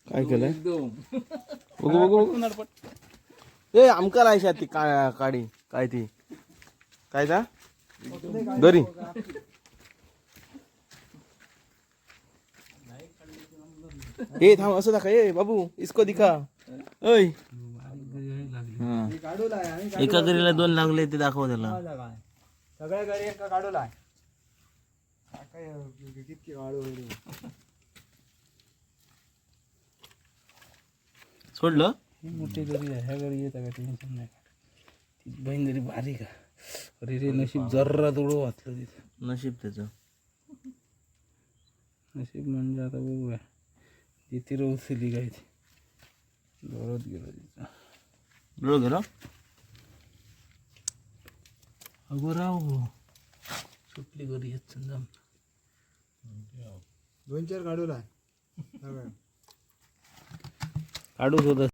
काय केलंय बघू बघू बघू ए आमका लायशा ती काडी काय ती काय ता गरी ए थांब असं दाखव ए बाबू इसको दिखा ओय एका गरीला 2 लागले ते दाखव त्याला सगळ्या गाडी एका काढूला काय किती काढू सोडलं ही मोठी गरी आहे ह्या गरी येत का टेन्शन नाही ती बहीण जरी भारी का अरे रे नशीब जर्रा थोडं वाचलं तिथं नशीब त्याचं नशीब म्हणजे आता बघूया तिथे रोवली काय ती जोरात गेलो तिथं डोळ गेलो अगो राव सुटली गरी येत समजा 2-4 काढूला काढू होत